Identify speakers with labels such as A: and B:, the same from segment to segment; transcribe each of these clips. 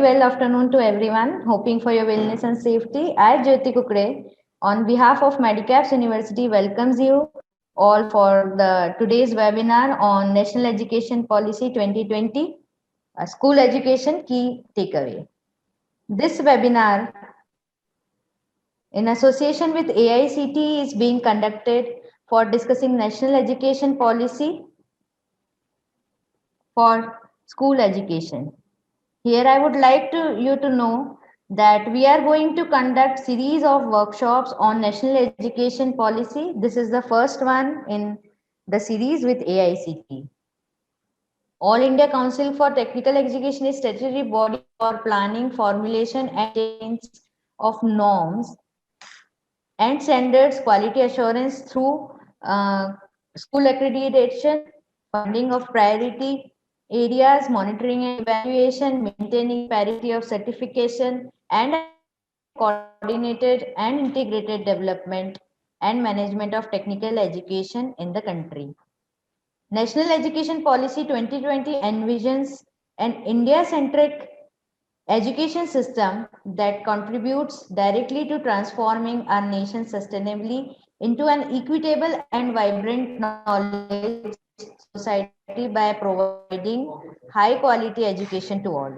A: well afternoon to everyone. Hoping for your wellness and safety. I, Jyoti Kukre, on behalf of Medicaps University, welcomes you all for the today's webinar on National Education Policy 2020, School Education Key Takeaway. This webinar, in association with AICT, is being conducted for discussing National Education Policy for school education. Here I would like you to know that we are going to conduct series of workshops on national education policy. This is the first one in the series with AICT. All India Council for Technical Education is statutory body for planning, formulation and change of norms and standards, quality assurance through school accreditation, funding of priority areas, monitoring and evaluation, maintaining parity of certification, and coordinated and integrated development and management of technical education in the country. National Education Policy 2020 envisions an India-centric education system that contributes directly to transforming our nation sustainably into an equitable and vibrant knowledge society by providing high quality education to all.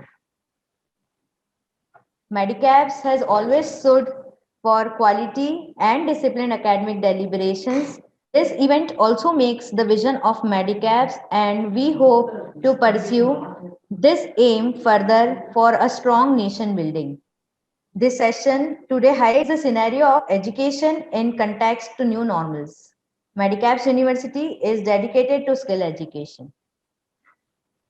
A: Medicaps has always stood for quality and disciplined academic deliberations. This event also makes the vision of Medicaps, and we hope to pursue this aim further for a strong nation building. This session today highlights the scenario of education in context to new normals. Medicaps University is dedicated to skill education.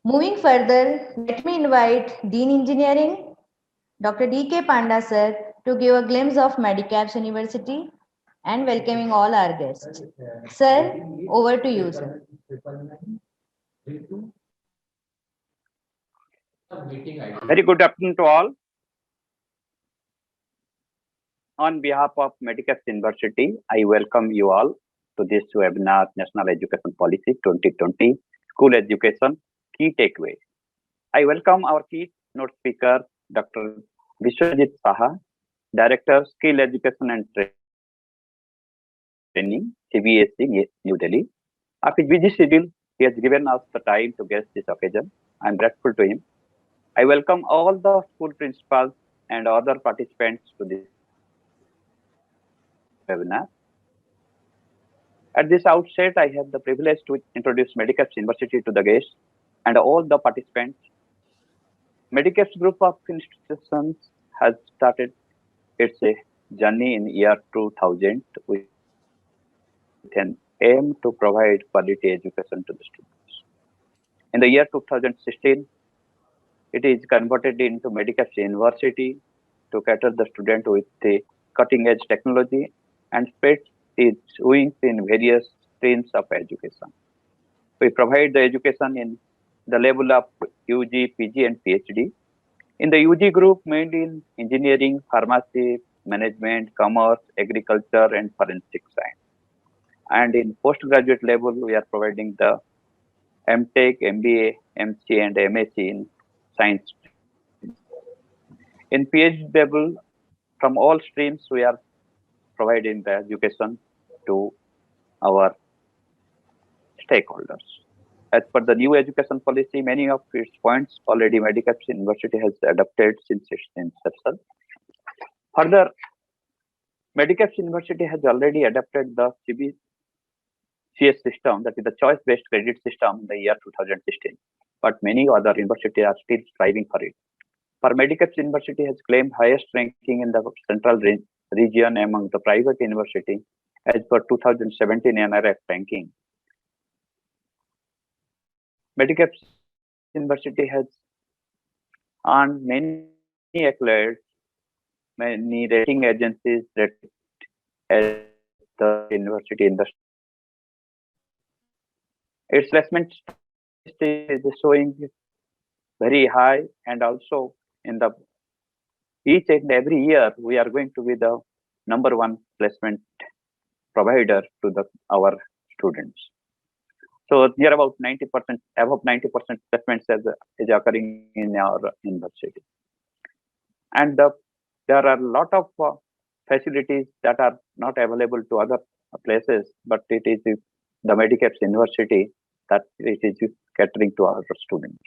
A: Moving further, let me invite Dean Engineering, Dr. D.K. Panda sir, to give a glimpse of Medicaps University and welcoming all our guests. Sir, over to you, sir.
B: Very good afternoon to all. On behalf of Medicaps University, I welcome you all to this webinar, National Education Policy 2020, School Education Key Takeaway. I welcome our keynote speaker, Dr. Vishwajit Saha, Director, Skill Education and Training, CBSE, New Delhi. After his busy schedule, he has given us the time to grace this occasion. I am grateful to him. I welcome all the school principals and other participants to this webinar. At this outset, I have the privilege to introduce Medicaps University to the guests and all the participants. Medicaps group of institutions has started its journey in year 2000 with an aim to provide quality education to the students. In the year 2016, it is converted into Medicaps University to cater the student with the cutting-edge technology and spread its wings in various streams of education. We provide the education in the level of UG, PG, and PhD. In the UG group, mainly in engineering, pharmacy, management, commerce, agriculture, and forensic science. And in postgraduate level, we are providing the MTech, MBA, MC, and MSc in science. In PhD level, from all streams, we are providing the education to our stakeholders. As per the new education policy, many of its points already Medicaps University has adopted since its inception. Further, Medicaps University has already adopted the CBCS system, that is the choice-based credit system, in the year 2016. But many other universities are still striving for it. For Medicaps University has claimed highest ranking in the central region among the private university as per 2017 NRF ranking. Medicaps University has earned many accolades, many rating agencies that as the university in the its placement is showing very high, and also in the each and every year we are going to be the #1 placement provider to our students. So near about 90%, above 90% placements is occurring in our university. And there are a lot of facilities that are not available to other places, but it is the Medicaps University that it is catering to our students.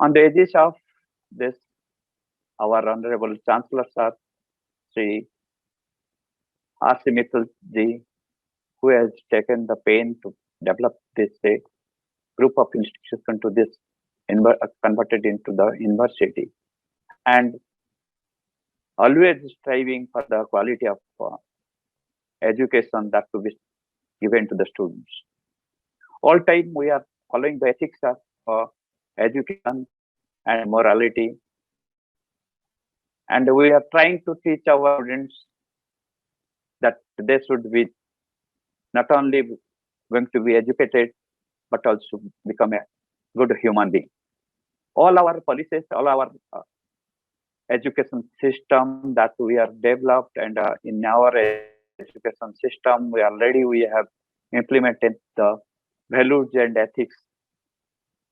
B: On the edges of this, our Honorable Chancellor Sir, Sri R.C. Mittal ji, who has taken the pain to develop this group of institutions to this converted into the university, and always striving for the quality of education that to be given to the students. All time we are following the ethics of education and morality, and we are trying to teach our students that they should be not only going to be educated, but also become a good human being. All our policies, all our education system that we are developed, and in our education system, we have implemented the values and ethics,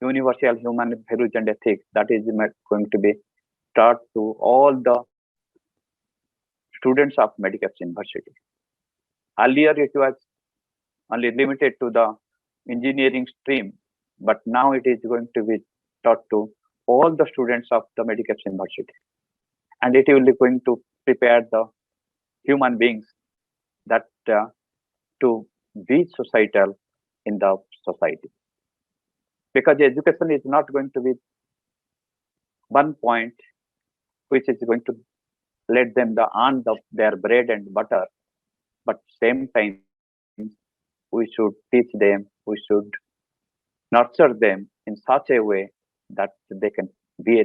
B: universal human values and ethics that is going to be taught to all the students of Medicaps University. Earlier, it was only limited to the engineering stream, but now it is going to be taught to all the students of the Medicaps University. And it will be going to prepare the human beings that to be societal in the society. Because education is not going to be one point which is going to let them earn their bread and butter, but same time we should teach them, we should nurture them in such a way that they can be a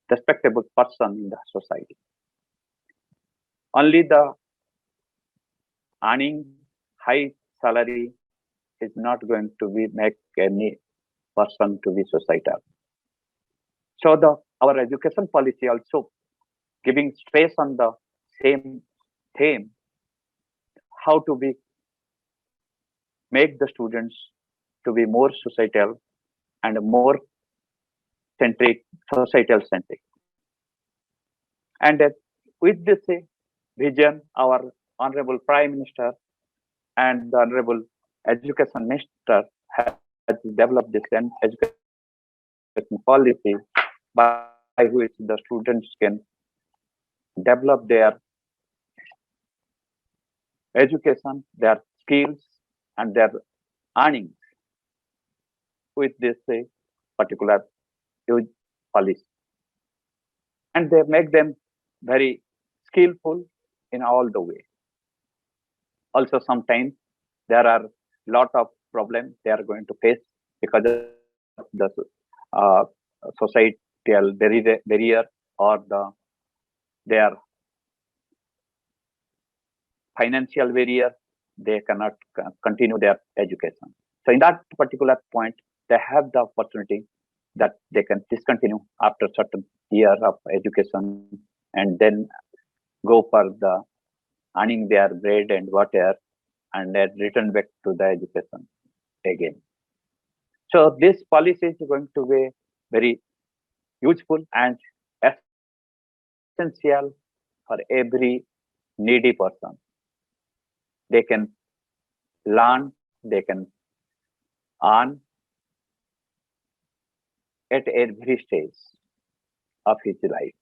B: respectable person in the society. Only the earning high salary is not going to be make any person to be societal. So our education policy also giving stress on the same theme, how to be make the students to be more societal and more societal centric. And with this vision, our Honorable Prime Minister and the Honorable Education Minister has developed this education policy by which the students can develop their education, their skills, and their earnings with this particular huge policy. And they make them very skillful in all the way. Also, sometimes there are lot of problems they are going to face because of the societal barrier or their financial barrier. They cannot continue their education. So in that particular point, they have the opportunity that they can discontinue after certain year of education and then go for the earning their bread and water and then return back to the education again. So this policy is going to be very useful and essential for every needy person. They can learn, they can earn at every stage of his life.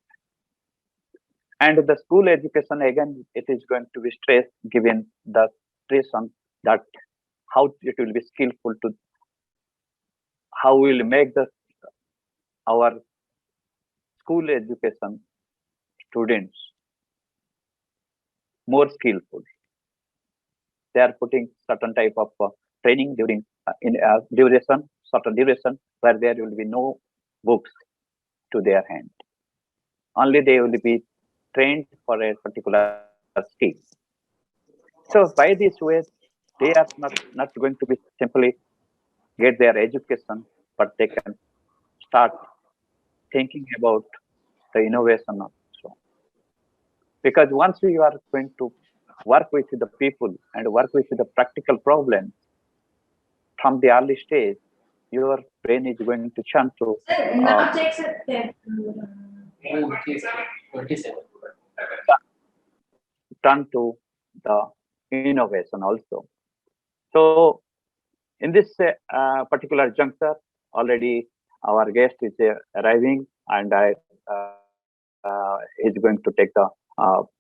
B: And the school education, again, it is going to be stress, given the stress on that, how it will be skillful to, how we will make our school education students more skillful. They are putting certain type of training during certain duration, where there will be no books to their hand. Only they will be trained for a particular skill. So by this way, they are not going to be simply get their education, but they can start thinking about the innovation also. Because once you are going to work with the people and work with the practical problems from the early stage, your brain is going to churn to
A: Now check
B: turn to the innovation also. So in this particular juncture, already our guest is arriving, and is going to take the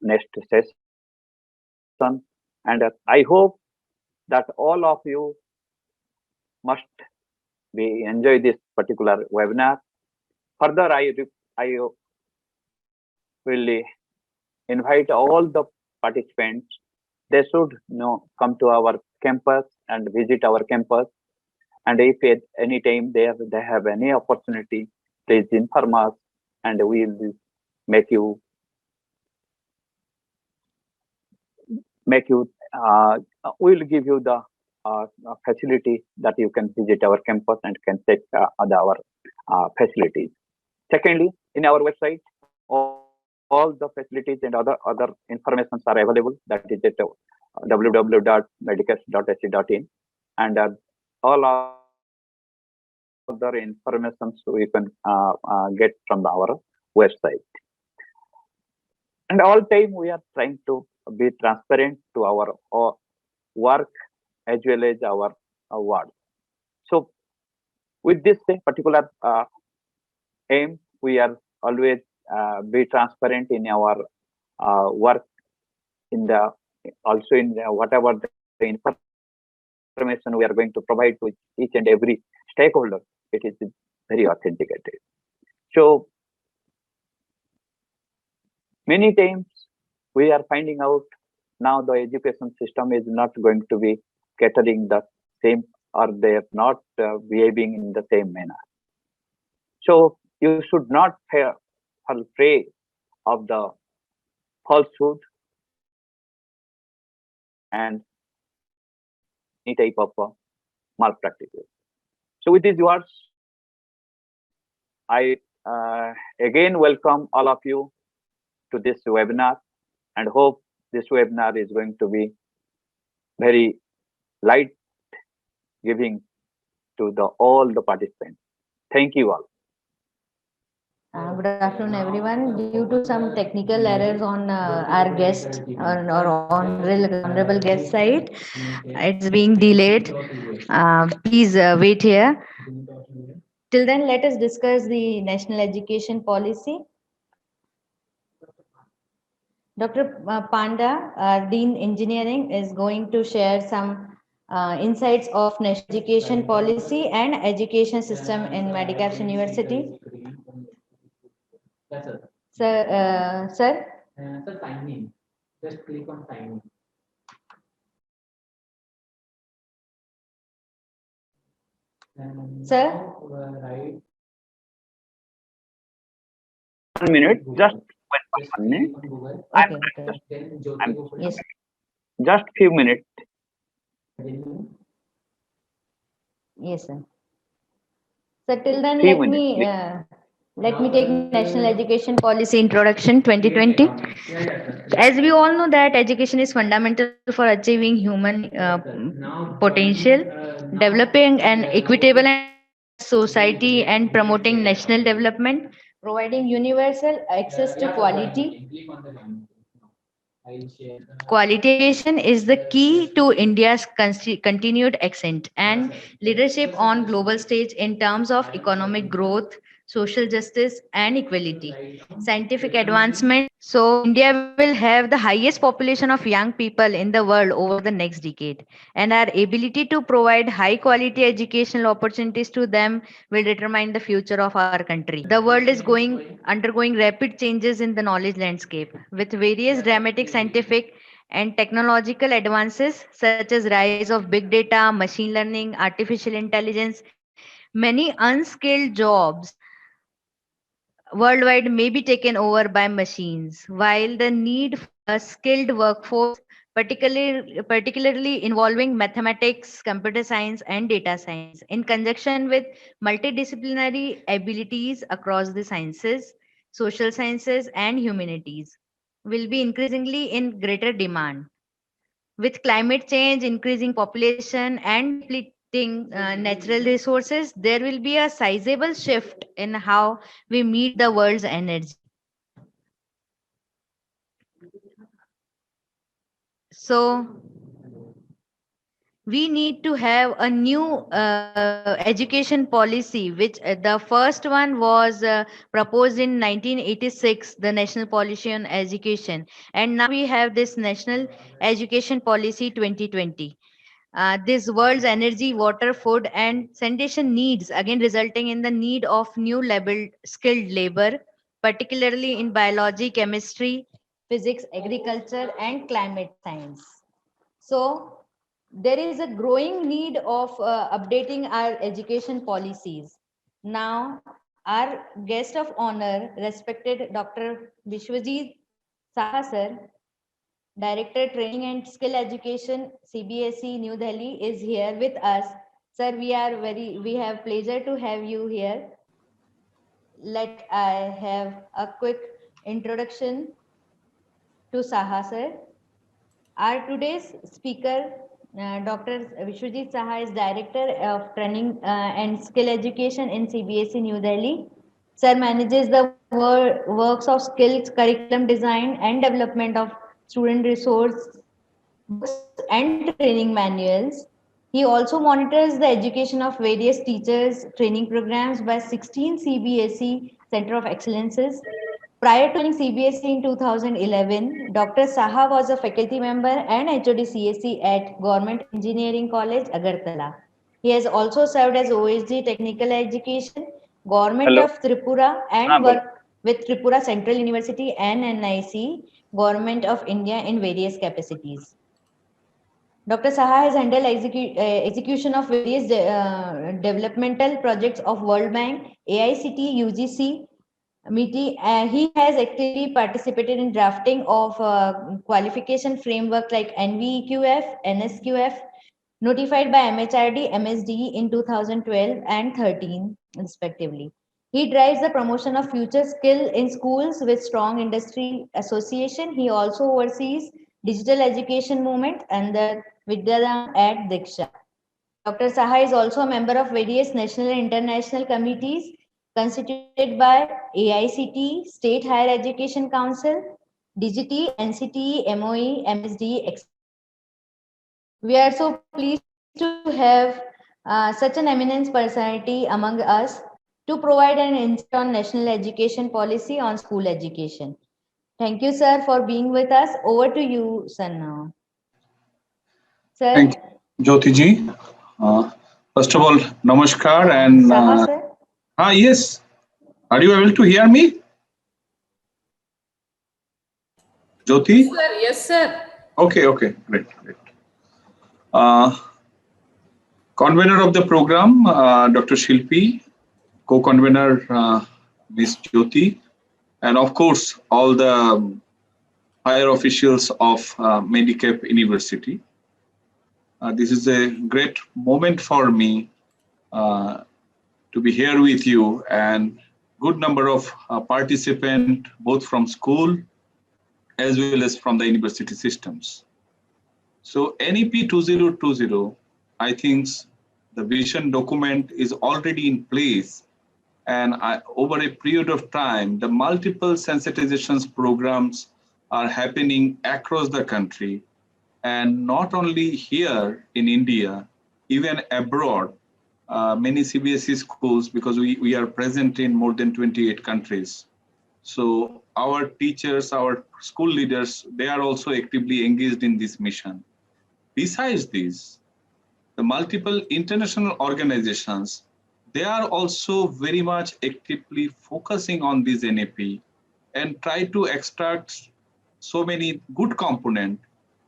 B: next session. And I hope that all of you must be enjoy this particular webinar. Further, I will invite all the participants. They should come to our campus and visit our campus. And if at any time they have any opportunity, please inform us, and we will make you make you we will give you the facility that you can visit our campus and can check our facilities. Secondly, in our website, all the facilities and other informations are available. That is at www.medicaps.ac.in, and all other informations you can get from our website. And all time we are trying to be transparent to our work as well as our award. So with this particular aim, we are always be transparent in our work, in the also in whatever the information we are going to provide to each and every stakeholder. It is very authenticated. So many times we are finding out now the education system is not going to be catering the same, or they are not behaving in the same manner. So you should not fall prey of the falsehood and any type of malpractices. So with these words, I again welcome all of you to this webinar, and hope this webinar is going to be very light giving to all the participants. Thank you all.
A: Good afternoon, everyone. Due to some technical errors on our guest or honorable guest side, it's being delayed. Please wait here. Till then, let us discuss the national education policy. Dr. Panda, Dean Engineering, is going to share some insights of national education policy and education system in Medicaps University. Sir? Sir, sign in. Just click on sign in. Sir? Right.
B: 1 minute, just 1 minute.
A: Okay. Yes.
B: Just few minutes.
A: Yes, sir. So till then,
B: Few
A: let me take National Education Policy Introduction 2020. As we all know that education is fundamental for achieving human potential, developing an equitable and diverse society, and promoting national development, providing universal access to quality education is the key to India's continued ascent and leadership on global stage in terms of economic growth, social justice, and equality, scientific advancement. So India will have the highest population of young people in the world over the next decade, and our ability to provide high quality educational opportunities to them will determine the future of our country. The world is going undergoing rapid changes in the knowledge landscape with various dramatic scientific and technological advances such as rise of big data, machine learning, artificial intelligence. Many unskilled jobs worldwide may be taken over by machines, while the need for a skilled workforce, particularly involving mathematics, computer science, and data science, in conjunction with multidisciplinary abilities across the sciences, social sciences, and humanities, will be increasingly in greater demand. With climate change, increasing population, and natural resources, there will be a sizable shift in how we meet the world's energy. So, we need to have a new education policy, which the first one was proposed in 1986, the national policy on education, and now we have this national education policy 2020. This world's energy, water, food, and sanitation needs, again resulting in the need of new level skilled labor, particularly in biology, chemistry, physics, agriculture, and climate science. So there is a growing need of updating our education policies. Now, our guest of honor, respected Dr. Vishwajit Saha sir, Director Training and Skill Education, CBSE New Delhi, is here with us. Sir, we have pleasure to have you here. Let I have a quick introduction to Saha sir. Our today's speaker, Dr. Vishwajit Saha, is Director of Training and Skill Education in CBSE New Delhi. Sir manages the works of skills, curriculum design, and development of student resource books and training manuals. He also monitors the education of various teachers training programs by 16 CBSE Center of Excellences. Prior to joining CBSE in 2011, Dr. Saha was a faculty member and HOD CSE at Government Engineering College, Agartala. He has also served as OSD Technical Education, Government
B: Hello.
A: of Tripura,
B: हाँ
A: and
B: बोलो.
A: worked with Tripura Central University and NIC, Government of India in various capacities. Dr. Saha has handled execution of various developmental projects of World Bank, AICT, UGC, MITI. He has actively participated in drafting of qualification framework like NVEQF, NSQF, notified by MHRD, MSDE in 2012 and 13, respectively. He drives the promotion of future skill in schools with strong industry association. He also oversees digital education movement under Vidyadam at Diksha. Dr. Saha is also a member of various national and international committees constituted by AICT, State Higher Education Council, DGT, NCTE, MOE, MSDE, etc. We are so pleased to have such an eminent personality among us to provide an insight on national education policy on school education. Thank you, sir, for being with us. Over to you, sir, now.
C: Thank
A: Sir,
C: you, Jyoti ji. First of all, namaskar and
A: Saha, sir.
C: yes. Are you able to hear me, Jyoti?
D: Sir, yes, sir.
C: Okay, great. Uh, Convener of the program, Dr. Shilpi, co-convener Ms. Jyoti, and of course all the higher officials of Medicap University. This is a great moment for me to be here with you, and good number of participants both from school as well as from the university systems. So NEP 2020, I think the vision document is already in place, and over a period of time, the multiple sensitizations programs are happening across the country, and not only here in India, even abroad. Many CBSE schools, because we are present in more than 28 countries. So our teachers, our school leaders, they are also actively engaged in this mission. Besides this, the multiple international organizations, they are also very much actively focusing on this NAP and try to extract so many good components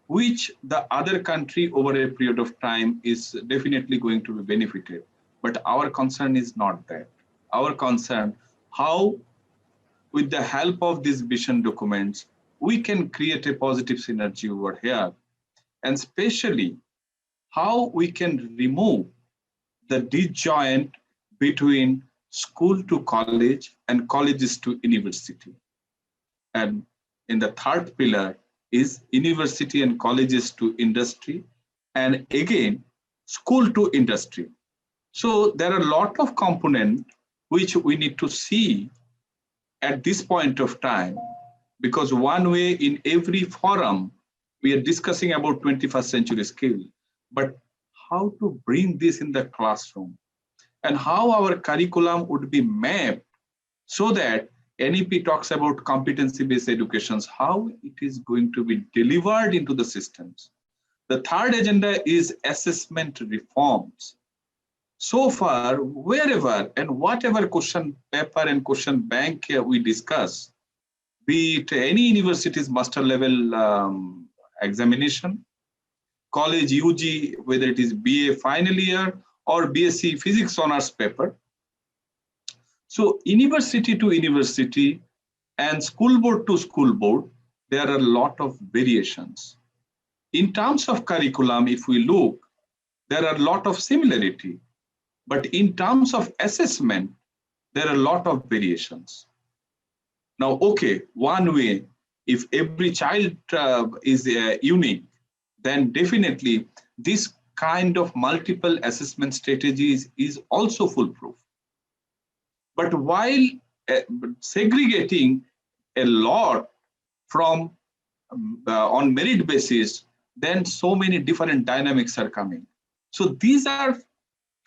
C: which the other country over a period of time is definitely going to be benefited. But our concern is not that. Our concern, how with the help of these vision documents, we can create a positive synergy over here. And especially how we can remove the disjoint between school to college and colleges to university. And in the third pillar is university and colleges to industry. And again, school to industry. So there are a lot of components which we need to see at this point of time, because one way in every forum, we are discussing about 21st century skill, but how to bring this in the classroom and how our curriculum would be mapped so that NEP talks about competency-based educations, how it is going to be delivered into the systems. The third agenda is assessment reforms. So far, wherever and whatever question paper and question bank we discuss, be it any university's master level examination, college UG, whether it is BA final year or BSc physics honors paper. So university to university and school board to school board, there are a lot of variations. In terms of curriculum, if we look, there are a lot of similarity. But in terms of assessment, there are a lot of variations. Now, okay, one way, if every child is unique, then definitely this kind of multiple assessment strategies is also foolproof. But while segregating a lot from on merit basis, then so many different dynamics are coming. So these are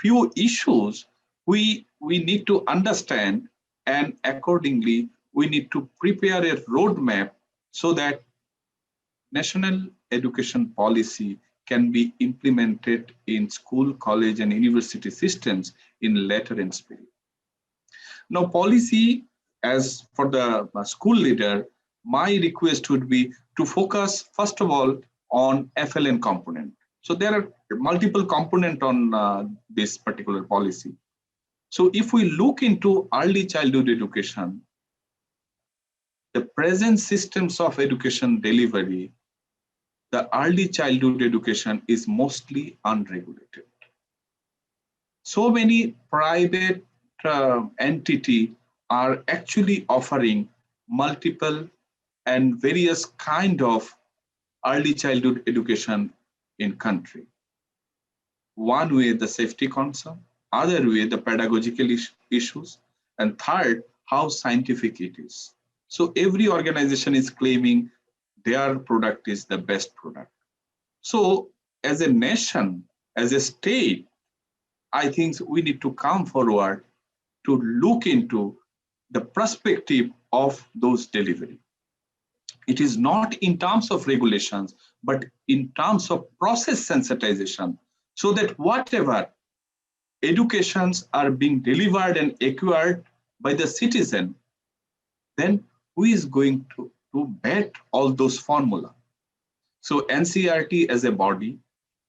C: few issues we need to understand, and accordingly we need to prepare a roadmap so that national education policy can be implemented in school, college, and university systems in letter and spirit. Now, policy, as for the school leader, my request would be to focus first of all on FLN component. So there are multiple components on this particular policy. So if we look into early childhood education, the present systems of education delivery, the early childhood education is mostly unregulated. So many private entities are actually offering multiple and various kind of early childhood education in country. One way, the safety concern, other way, the pedagogical issues, and third, how scientific it is. So every organization is claiming their product is the best product. So as a nation, as a state, I think we need to come forward to look into the perspective of those delivery. It is not in terms of regulations, but in terms of process sensitization, so that whatever educations are being delivered and acquired by the citizen, then who is going to bet all those formula? So NCERT as a body,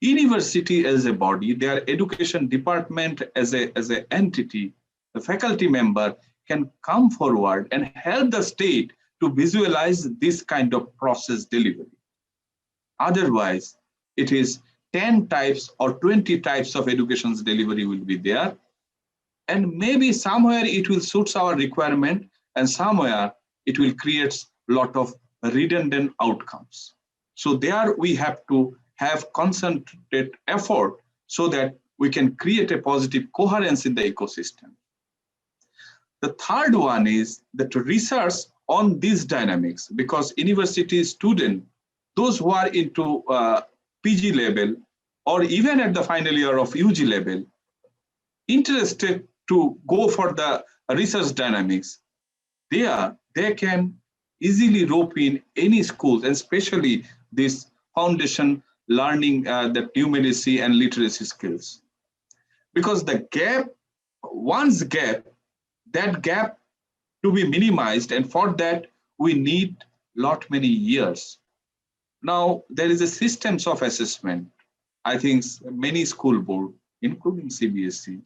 C: university as a body, their education department as an entity, the faculty member can come forward and help the state to visualize this kind of process delivery. Otherwise, it is 10 types or 20 types of education's delivery will be there. And maybe somewhere it will suit our requirement and somewhere it will create a lot of redundant outcomes. So there we have to have concentrated effort so that we can create a positive coherence in the ecosystem. The third one is that research on these dynamics, because university students, those who are into PG level or even at the final year of UG level, interested to go for the research dynamics, they can easily rope in any schools, and especially this foundation learning the numeracy and literacy skills. Because the gap, one's gap, that gap to be minimized, and for that we need many years. Now there is a systems of assessment. I think many school board, including CBSE,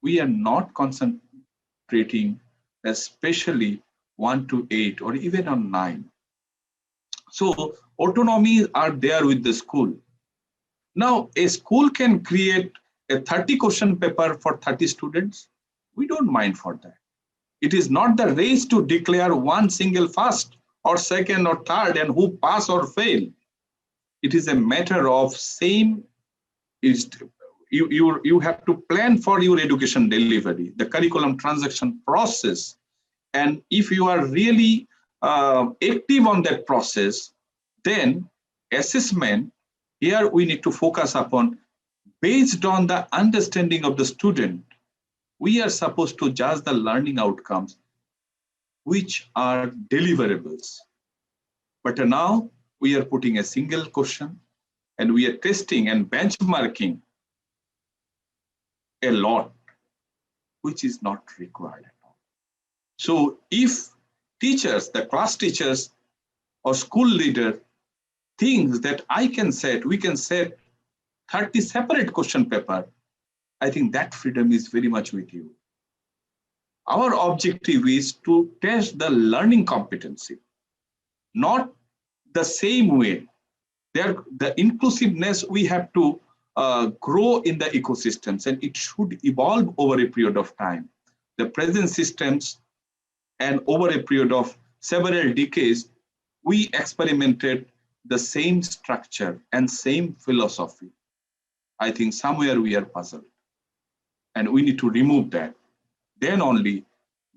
C: we are not concentrating especially 1 to 8 or even on 9. So autonomy are there with the school. Now a school can create a 30 question paper for 30 students. We don't mind for that. It is not the race to declare one single first or second or third and who pass or fail. It is a matter of same is you have to plan for your education delivery, the curriculum transaction process. And if you are really active on that process, then assessment, here we need to focus upon, based on the understanding of the student, we are supposed to judge the learning outcomes which are deliverables. But now we are putting a single question and we are testing and benchmarking a lot, which is not required at all. So if teachers, the class teachers or school leader thinks that we can set 30 separate question paper, I think that freedom is very much with you. Our objective is to test the learning competency, not the same way. The inclusiveness, we have to grow in the ecosystems, and it should evolve over a period of time. The present systems, and over a period of several decades, we experimented the same structure and same philosophy. I think somewhere we are puzzled, and we need to remove that. Then only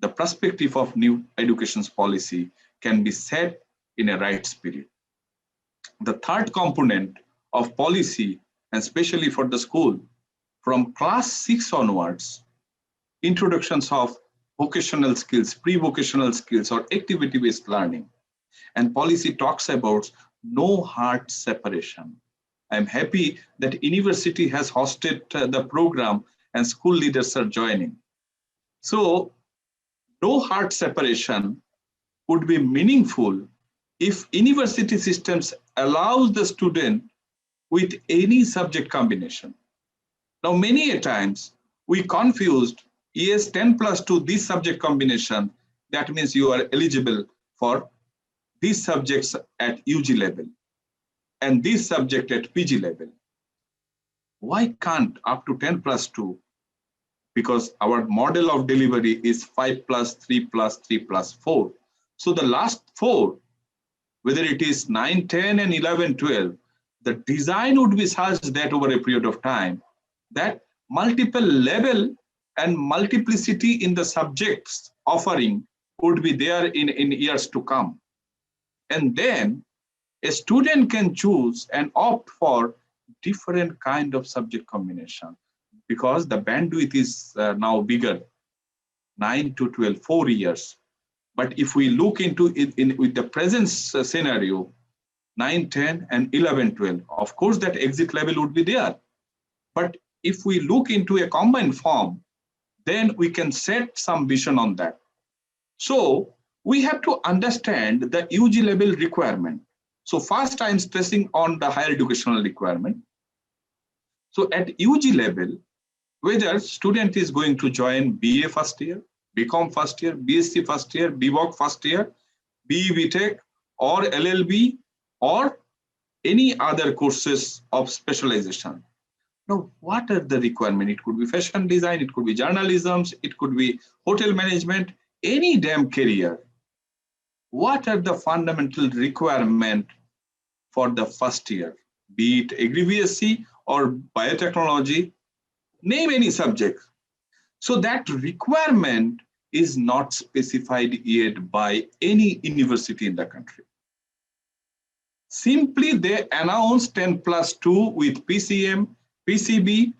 C: the perspective of new education policy can be set in a right spirit. The third component of policy, and especially for the school, from class 6 onwards, introductions of vocational skills, pre-vocational skills, or activity-based learning. And policy talks about no hard separation. I'm happy that university has hosted the program and school leaders are joining. So no hard separation would be meaningful if university systems allows the student with any subject combination. Now, many a times we confused, yes, 10+2, this subject combination, that means you are eligible for these subjects at UG level and this subject at PG level. Why can't up to 10+2? Because our model of delivery is 5+3+3+4. So the last 4, whether it is 9, 10, and 11, 12, the design would be such that over a period of time, that multiple level and multiplicity in the subjects offering would be there in years to come. And then a student can choose and opt for different kind of subject combination, because the bandwidth is now bigger, 9 to 12, 4 years. But if we look into it with the present scenario, 9, 10, and 11, 12, of course that exit level would be there. But if we look into a combined form, then we can set some vision on that. So we have to understand the UG level requirement. So first I'm stressing on the higher educational requirement. So at UG level, whether student is going to join BA first year, BCom first year, BSc first year, BVoc first year, BE BTech, or LLB, or any other courses of specialization. Now, what are the requirements? It could be fashion design, it could be journalism, it could be hotel management, any damn career. What are the fundamental requirements for the first year? Be it Agri-BSc or biotechnology, name any subject. So that requirement is not specified yet by any university in the country. Simply they announced 10+2 with PCM, PCB,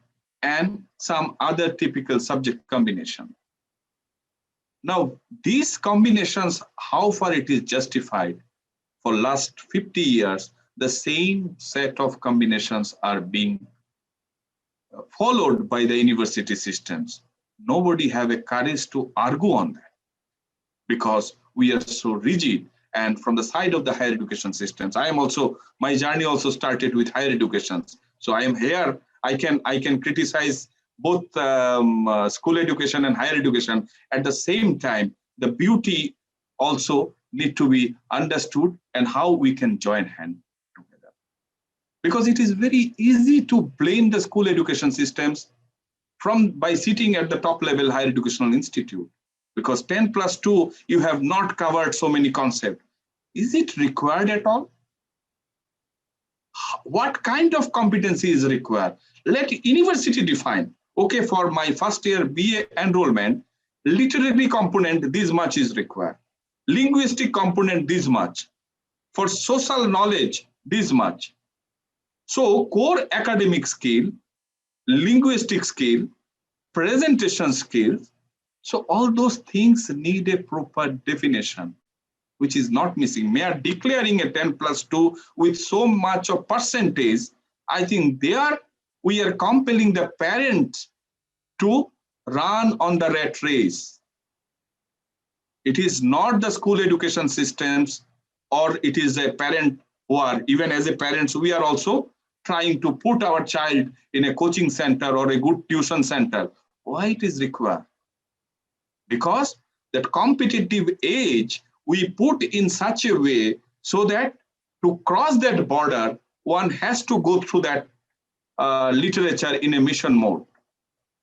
C: and some other typical subject combination. Now, these combinations, how far it is justified? For last 50 years, the same set of combinations are being followed by the university systems. Nobody have a courage to argue on that, because we are so rigid. And from the side of the higher education systems, my journey also started with higher education. So I am here, I can criticize both school education and higher education. At the same time, the beauty also need to be understood and how we can join hands together. Because it is very easy to blame the school education systems by sitting at the top level higher educational institute. Because 10+2, you have not covered so many concepts. Is it required at all? what kind of competency is required. Let university define, okay, for my first year BA enrollment, literary component, this much is required. Linguistic component, this much. For social knowledge, this much. So core academic skill, linguistic skill, presentation skills, so all those things need a proper definition, which is not missing. Mere declaring a 10+2 with so much of percentage, I think there we are compelling the parents to run on the rat race. It is not the school education systems, or it is a parent who are, even as a parents, we are also trying to put our child in a coaching center or a good tuition center. Why it is required? Because that competitive age we put in such a way so that to cross that border, one has to go through that literature in a mission mode.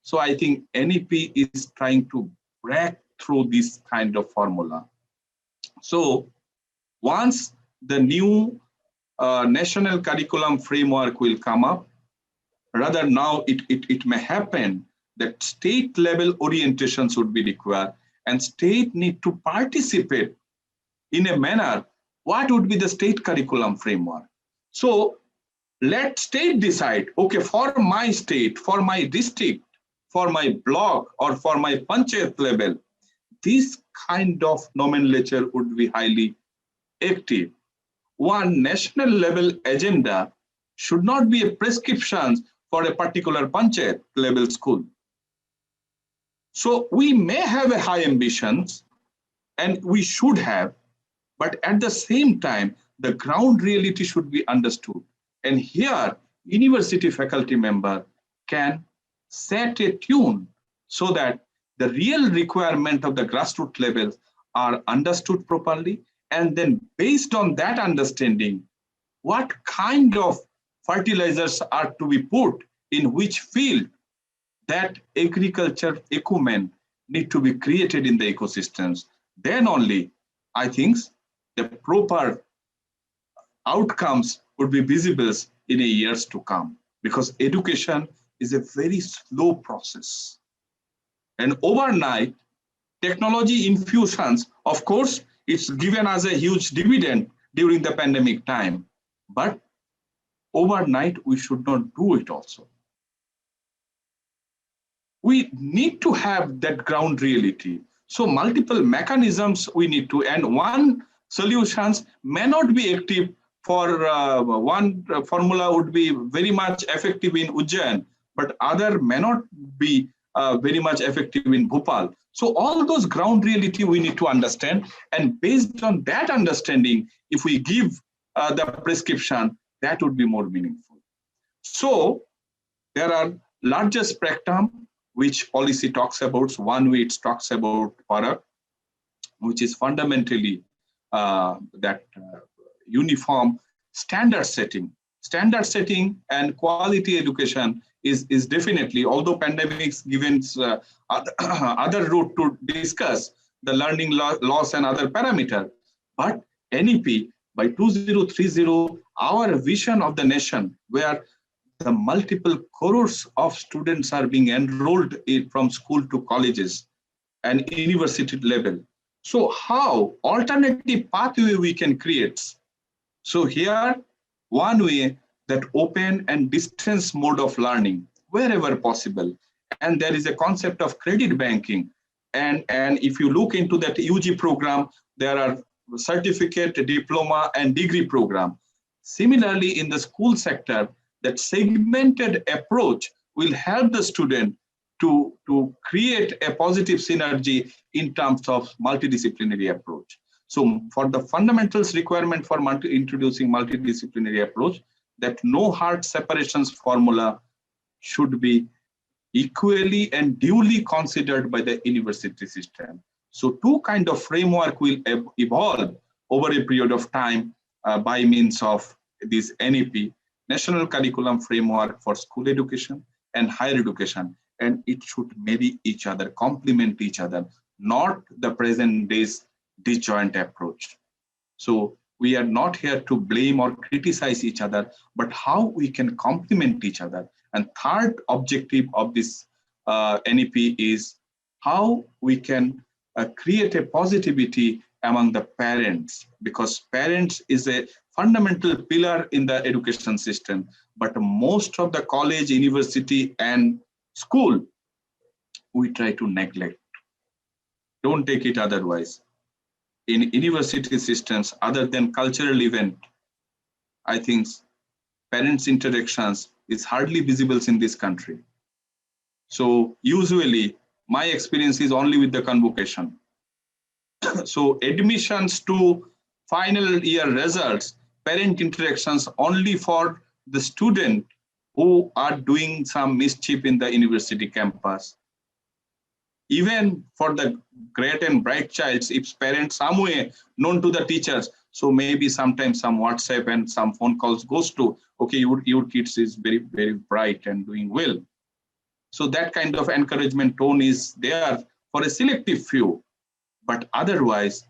C: So I think NEP is trying to break through this kind of formula. So once the new national curriculum framework will come up, rather now it may happen that state level orientations would be required, and state need to participate in a manner. What would be the state curriculum framework? So let state decide, okay, for my state, for my district, for my block, or for my panchayat level, this kind of nomenclature would be highly active. One national level agenda should not be a prescription for a particular panchayat level school. So we may have a high ambitions, and we should have, but at the same time, the ground reality should be understood. And here, university faculty member can set a tune so that the real requirement of the grassroots levels are understood properly. And then based on that understanding, what kind of fertilizers are to be put in which field, that agriculture acumen need to be created in the ecosystems. Then only, I think, the proper outcomes would be visible in a years to come, because education is a very slow process. And overnight, technology infusions, of course, it's given us a huge dividend during the pandemic time, but overnight we should not do it also. We need to have that ground reality. So multiple mechanisms we need to, and one solutions may not be active for one formula would be very much effective in Ujjain, but other may not be very much effective in Bhopal. So all those ground reality we need to understand, and based on that understanding, if we give the prescription, that would be more meaningful. So there are larger spectrum which policy talks about. So one way it talks about product, which is fundamentally that uniform standard setting. Standard setting and quality education is definitely, although pandemics given other route to discuss the learning loss and other parameter, but NEP by 2030, our vision of the nation where the multiple crores of students are being enrolled from school to colleges and university level. So how alternative pathway we can create? So here, one way that open and distance mode of learning wherever possible. And there is a concept of credit banking. And if you look into that UG program, there are certificate, diploma, and degree program. Similarly, in the school sector, that segmented approach will help the student to create a positive synergy in terms of multidisciplinary approach. So for the fundamentals requirement for introducing multidisciplinary approach, that no hard separations formula should be equally and duly considered by the university system. So two kind of framework will evolve over a period of time by means of this NEP, National Curriculum Framework for School Education and Higher Education, and it should marry each other, complement each other, not the present day's disjoint approach. So We are not here to blame or criticize each other, but how we can complement each other. And third objective of this NEP is how we can create a positivity among the parents, because parents is a fundamental pillar in the education system. But most of the college, university, and school, we try to neglect. Don't take it otherwise. In university systems, other than cultural event, I think parents' interactions is hardly visible in this country. So usually my experience is only with the convocation. So admissions to final year results, parent interactions only for the student who are doing some mischief in the university campus. Even for the great and bright child, if parents some way known to the teachers, so maybe sometimes some WhatsApp and some phone calls goes to, okay, your kids is very, very bright and doing well. So that kind of encouragement tone is there for a selective few, but otherwise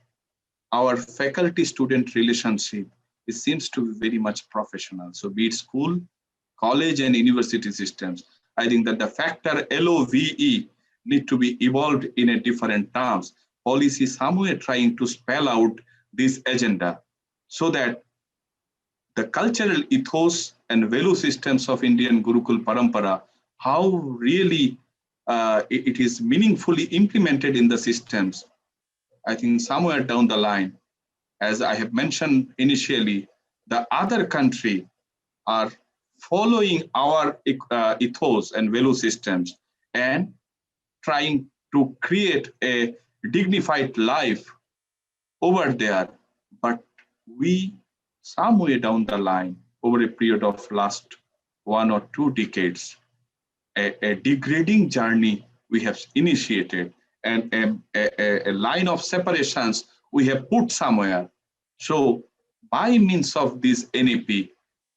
C: our faculty-student relationship, it seems to be very much professional. So be it school, college, and university systems, I think that the factor LOVE need to be evolved in a different terms. Policy somewhere trying to spell out this agenda so that the cultural ethos and value systems of Indian Gurukul Parampara, how really it is meaningfully implemented in the systems. I think somewhere down the line, as I have mentioned initially, the other country are following our ethos and value systems and trying to create a dignified life over there. But we, somewhere down the line, over a period of last 1 or 2 decades, a degrading journey we have initiated, and a line of separations we have put somewhere. So by means of this NEP,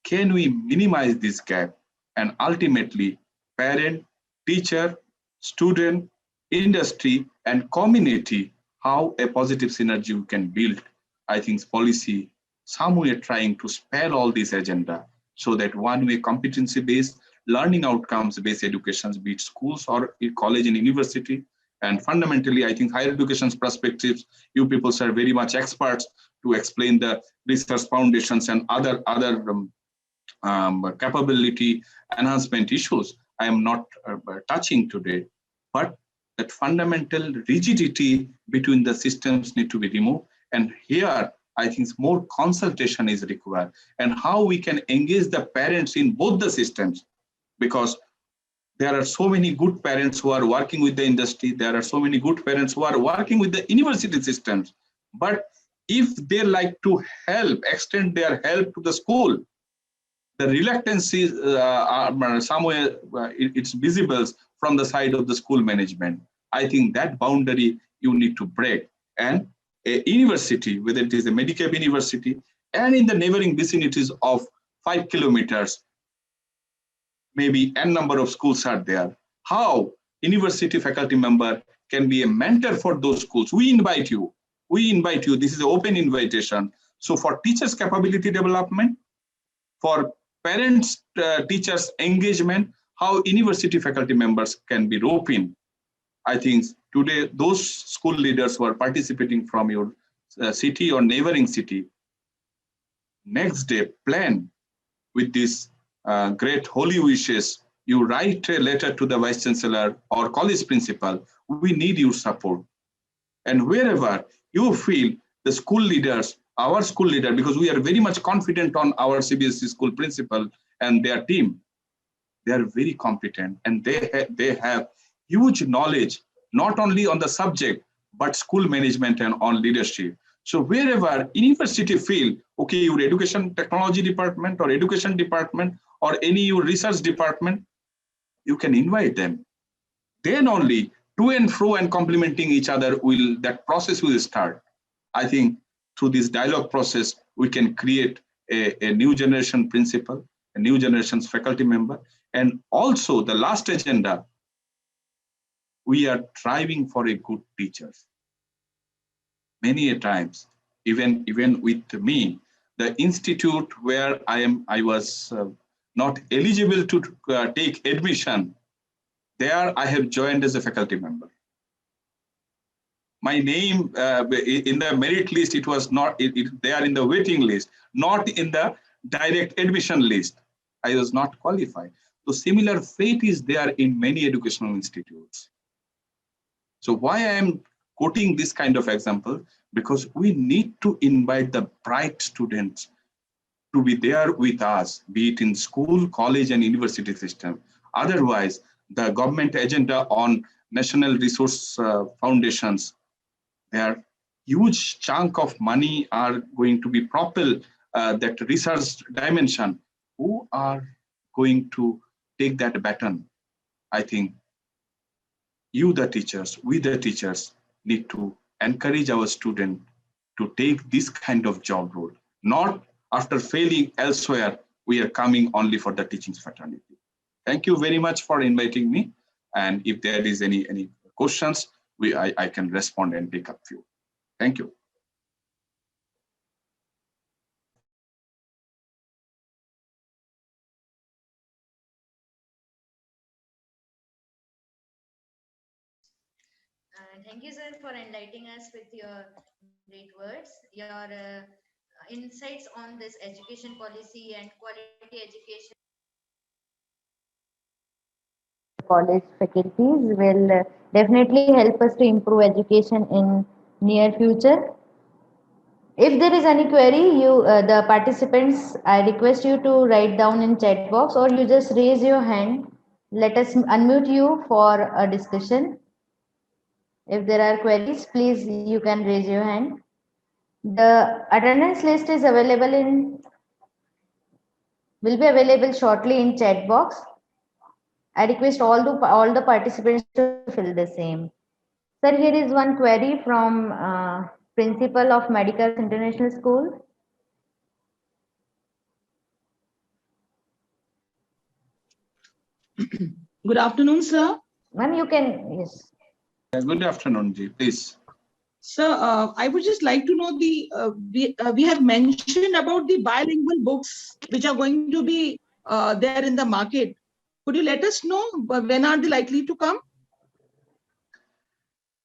C: can we minimize this gap? And ultimately, parent, teacher, student, industry, and community, how a positive synergy we can build. I think policy somewhere trying to spell all this agenda so that one-way competency-based learning outcomes-based education, be it schools or college and university. And fundamentally, I think higher education's perspectives, you people are very much experts to explain the research foundations and other capability enhancement issues. I am not touching today, but that fundamental rigidity between the systems need to be removed. And here, I think more consultation is required, and how we can engage the parents in both the systems, because there are so many good parents who are working with the industry. There are so many good parents who are working with the university systems. But if they like to help, extend their help to the school, the reluctance is somewhere it's visible from the side of the school management. I think that boundary you need to break. And a university, whether it is a Medicap university and in the neighboring vicinities of 5 kilometers, maybe n number of schools are there. How university faculty member can be a mentor for those schools? We invite you. This is an open invitation. So for teachers' capability development, for parents, teachers engagement, how university faculty members can be roped in. I think today those school leaders who are participating from your city or neighboring city, next day plan with this great holy wishes. You write a letter to the vice chancellor or college principal. We need your support. And wherever you feel the school leaders, our school leader, because we are very much confident on our CBSE school principal and their team, they are very competent and they have huge knowledge, not only on the subject, but school management and on leadership. So wherever university feel, okay, your education technology department or education department or any your research department, you can invite them. Then only to and fro and complementing each other, that process will start. I think through this dialogue process, we can create a new generation principal, a new generation's faculty member. And also the last agenda, we are striving for a good teachers. Many a times, even with me, the institute where I was not eligible to take admission, there I have joined as a faculty member. My name in the merit list, it was not, they are in the waiting list, not in the direct admission list. I was not qualified. So similar fate is there in many educational institutes. So why I am quoting this kind of example? Because we need to invite the bright students to be there with us, be it in school, college, and university system. Otherwise, the government agenda on national resource foundations, their huge chunk of money are going to be propel that research dimension. Who are going to take that baton? I think you, the teachers, we, the teachers, need to encourage our students to take this kind of job role. Not after failing elsewhere, we are coming only for the teaching fraternity. Thank you very much for inviting me. And if there is any questions, I can respond and take up few. Thank you.
A: Thank you, sir, for enlightening us with your great words, your insights on this education policy and quality education. College faculties will definitely help us to improve education in near future. If there is any query, the participants, I request you to write down in chat box, or you just raise your hand. Let us unmute you for a discussion. If there are queries, please you can raise your hand. The attendance list is available will be available shortly in chat box. I request all the participants to fill the same. Sir, here is one query from principal of Medicaps International School.
D: Good afternoon, sir.
A: Ma'am, you can, yes.
C: Good afternoon, Ji. Please.
D: Sir, I would just like to know we have mentioned about the bilingual books which are going to be there in the market. Could you let us know when are they likely to come?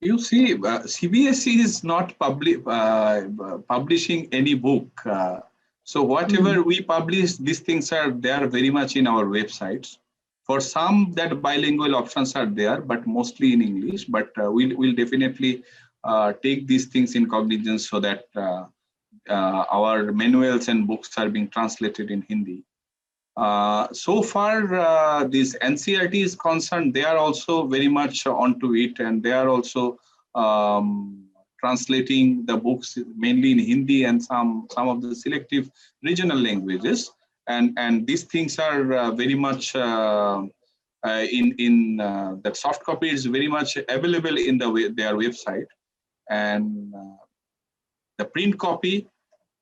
C: You see, CBSE is not publishing any book. So whatever we publish, these things are there very much in our websites. For some, that bilingual options are there, but mostly in English. But we'll definitely take these things in cognizance so that our manuals and books are being translated in Hindi. So far, this NCERT is concerned, they are also very much onto it, and they are also translating the books mainly in Hindi and some of the selective regional languages. And these things are very much that soft copy is very much available in their website. And the print copy,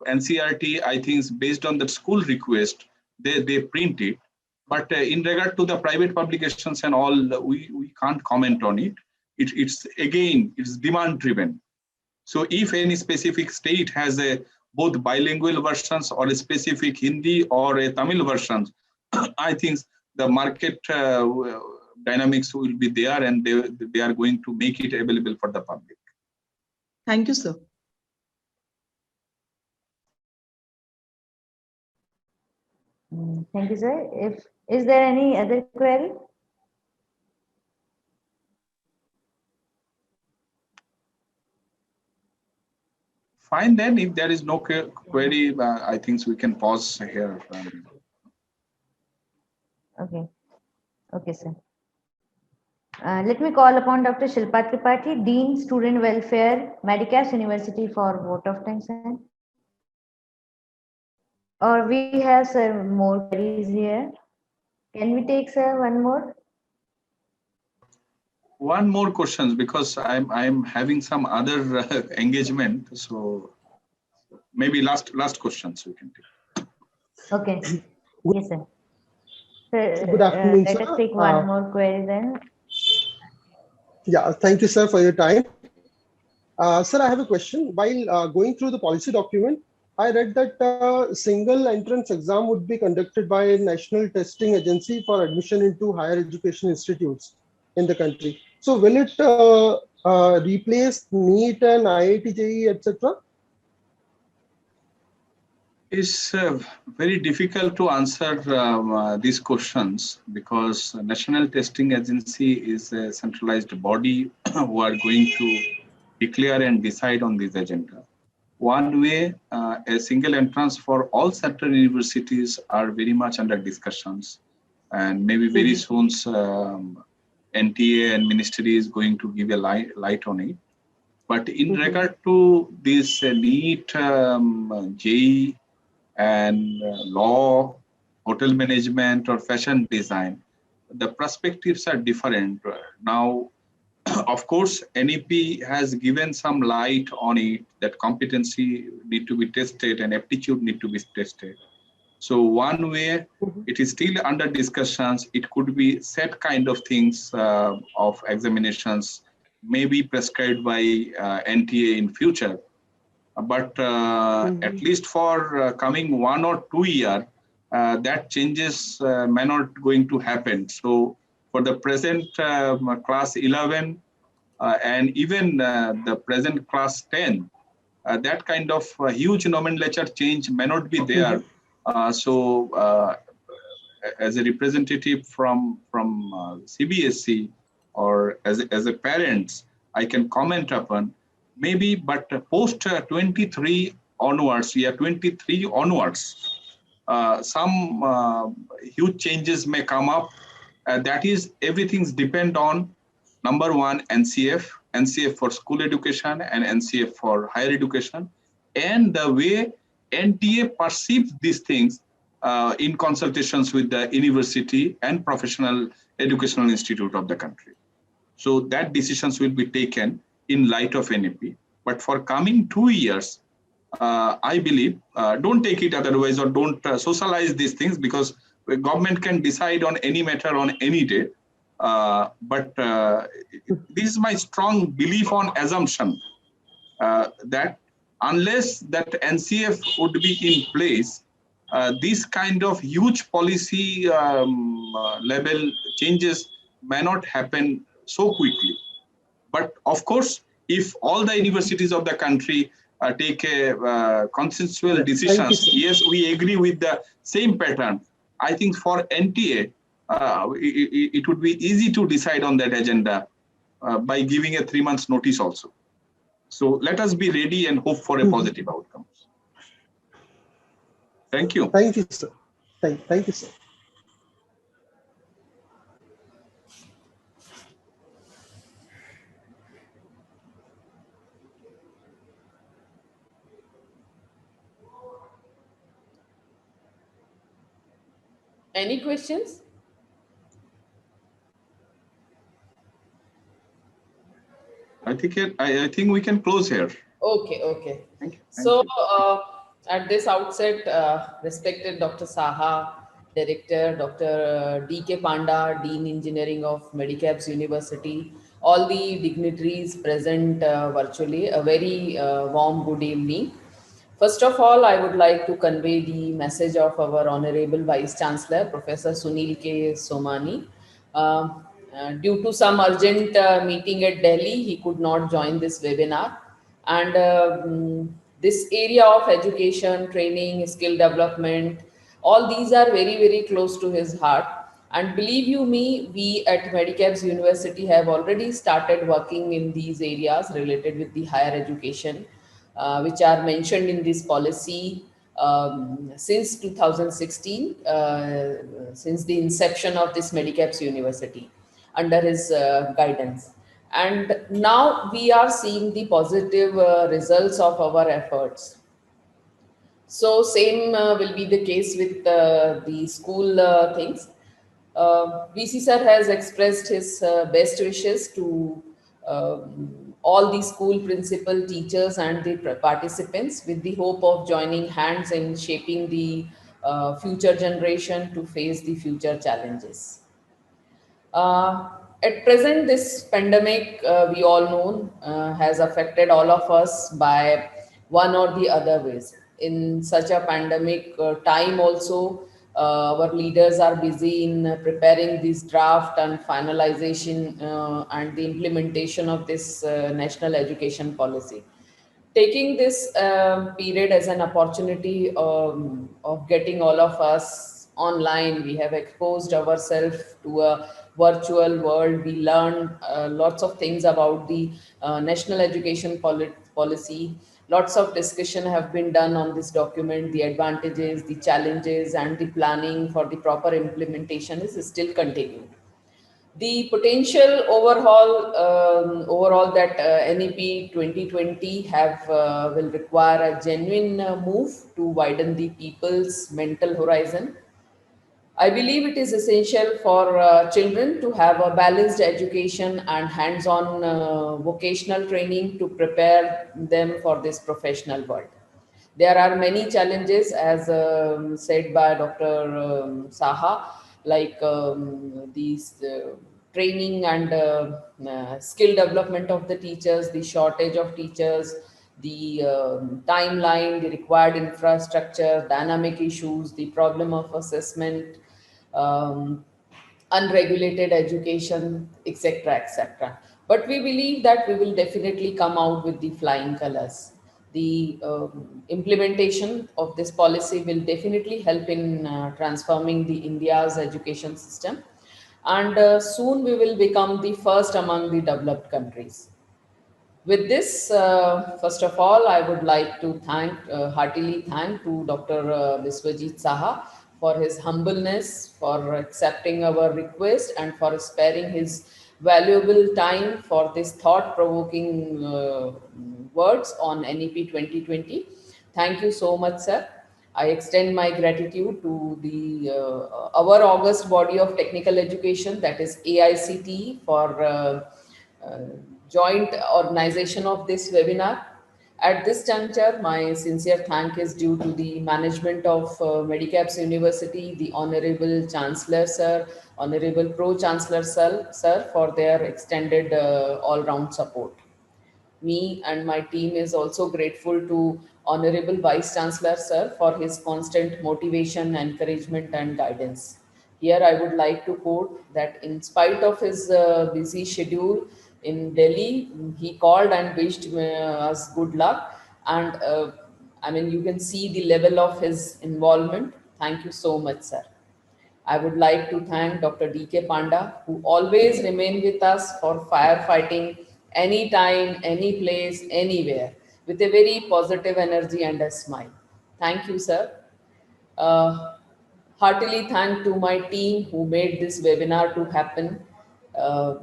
C: NCERT, I think, is based on the school request, they print it. But in regard to the private publications and all, we can't comment on it. It's demand driven. So if any specific state has both bilingual versions or a specific Hindi or a Tamil version, I think the market dynamics will be there, and they are going to make it available for the public.
D: Thank you, sir.
A: Thank you, sir. Is there any other query?
C: Fine, then if there is no query, I think we can pause here.
A: Okay. Okay, sir. Let me call upon Dr. Shilpa Tripathi, Dean, Student Welfare, Medicaps University, for vote of thanks. Or we have, sir, more queries here. Can we take, sir, one more?
C: One more question, because I'm having some other engagement, so maybe last questions we can take.
A: Okay. Yes, sir. So,
E: Good afternoon,
A: let
E: sir.
A: us take one more query then.
E: Yeah, thank you, sir, for your time. Sir, I have a question. While going through the policy document, I read that single entrance exam would be conducted by a national testing agency for admission into higher education institutes in the country. So will it replace NEET and IIT, JEE, etc.?
C: It's very difficult to answer these questions because National Testing Agency is a centralized body who are going to declare and decide on this agenda. One way, a single entrance for all central universities are very much under discussions, and maybe very soon NTA and ministry is going to give a light on it. But in regard to this NEET, JEE, and law, hotel management, or fashion design, the perspectives are different. Now, of course, NEP has given some light on it that competency need to be tested and aptitude need to be tested. So one way, it is still under discussions. It could be set kind of things of examinations, maybe prescribed by NTA in future. But at least for coming 1 or 2 years, that changes may not going to happen. So for the present class 11 and even the present class 10, that kind of huge nomenclature change may not be there. As a representative from CBSE or as a parents, I can comment upon maybe, but post 23 onwards, year 23 onwards, some huge changes may come up. That is, everything's depend on number one, NCF for school education and NCF for higher education, and the way NTA perceives these things in consultations with the university and professional educational institute of the country. So that decisions will be taken in light of NEP. But for coming 2 years, I believe, don't take it otherwise or don't socialize these things, because the government can decide on any matter on any day. But this is my strong belief on assumption that unless that NCF would be in place, this kind of huge policy level changes may not happen so quickly. But of course, if all the universities of the country take a consensual decisions, yes, we agree with the same pattern. I think for NTA, it would be easy to decide on that agenda by giving a 3 months notice also. So let us be ready and hope for a positive outcome. Thank you.
E: Thank you, sir. Thank you, sir.
F: Any questions?
C: I think we can close here.
F: Okay.
C: Thank you.
F: So at this outset, respected Dr. Saha, Director, Dr. D.K. Panda, Dean Engineering of Medicaps University, all the dignitaries present virtually, a very warm good evening. First of all, I would like to convey the message of our Honorable Vice Chancellor, Professor Sunil K. Somani. Due to some urgent meeting at Delhi, he could not join this webinar. And this area of education, training, skill development, all these are very, very close to his heart. And believe you me, we at Medicaps University have already started working in these areas related with the higher education, which are mentioned in this policy since 2016, since the inception of this Medicaps University under his guidance. And now we are seeing the positive results of our efforts. So same will be the case with the school things. VC sir has expressed his best wishes to all the school principal, teachers and the participants, with the hope of joining hands in shaping the future generation to face the future challenges. At present, this pandemic, we all know, has affected all of us by one or the other ways. In such a pandemic time, also, our leaders are busy in preparing this draft and finalization and the implementation of this national education policy. Taking this period as an opportunity of getting all of us online, we have exposed ourselves to a virtual world. We learned lots of things about the national education policy. Lots of discussion have been done on this document. The advantages, the challenges, and the planning for the proper implementation is still continuing. The potential overall that NEP 2020 have will require a genuine move to widen the people's mental horizon. I believe it is essential for children to have a balanced education and hands-on vocational training to prepare them for this professional world. There are many challenges, as said by Dr. Saha, like these training and skill development of the teachers, the shortage of teachers, the timeline, the required infrastructure, dynamic issues, the problem of assessment, um, unregulated education, etc., etc. But we believe that we will definitely come out with the flying colors. The implementation of this policy will definitely help in transforming the India's education system, and soon we will become the first among the developed countries. With this, first of all, I would like to heartily thank to Dr. Biswajit Saha for his humbleness, for accepting our request, and for sparing his valuable time for this thought-provoking words on NEP 2020. Thank you so much, sir. I extend my gratitude to the our august body of technical education, that is AICTE, for uh, joint organization of this webinar. At this juncture, my sincere thank is due to the management of Medicaps University, the Honorable Chancellor Sir, Honorable Pro Chancellor Sir, for their extended all-round support. Me and my team is also grateful to Honorable Vice Chancellor Sir for his constant motivation, encouragement, and guidance. Here, I would like to quote that in spite of his busy schedule in Delhi, he called and wished us good luck. And I mean, you can see the level of his involvement. Thank you so much, sir. I would like to thank Dr. D.K. Panda, who always remain with us for firefighting anytime, any place, anywhere, with a very positive energy and a smile. Thank you, sir. Uh, Heartily thank to my team who made this webinar to happen. Uh,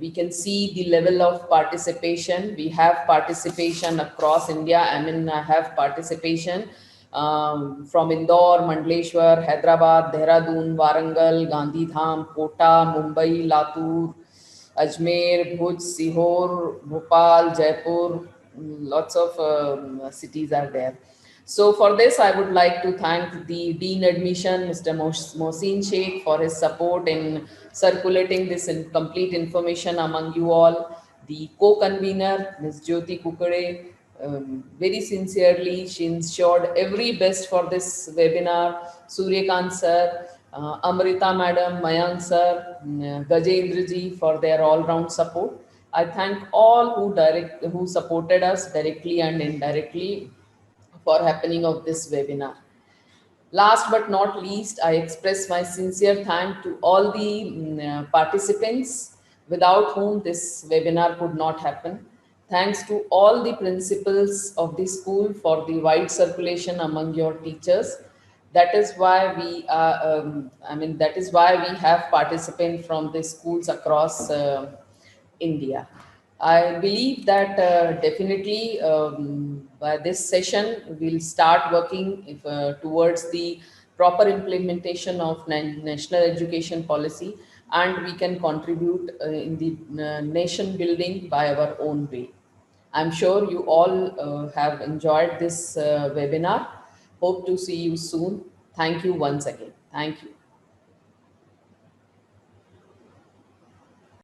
F: we can see the level of participation. We have participation across India. I mean, I have participation from Indore, Mandleshwar, Hyderabad, Dehradun, Warangal, Gandhidham, Kota, Mumbai, Latur, Ajmer, Bhuj, Sihor, Bhopal, Jaipur, lots of cities are there. So for this, I would like to thank the Dean Admission, Mr. Mohsin Sheikh, for his support in circulating this complete information among you all. The co-convener, Ms. Jyoti Kukade, very sincerely, she ensured every best for this webinar. Suryakant sir, Amrita madam, Mayank sir, Gajendra ji for their all-round support. I thank all who supported us directly and indirectly for happening of this webinar. Last but not least, I express my sincere thanks to all the participants without whom this webinar could not happen. Thanks to all the principals of the school for the wide circulation among your teachers. That is why that is why we have participants from the schools across India. I believe that definitely by this session we'll start working towards the proper implementation of national education policy, and we can contribute in the nation building by our own way. I'm sure you all have enjoyed this webinar. Hope to see you soon. Thank you once again. Thank you.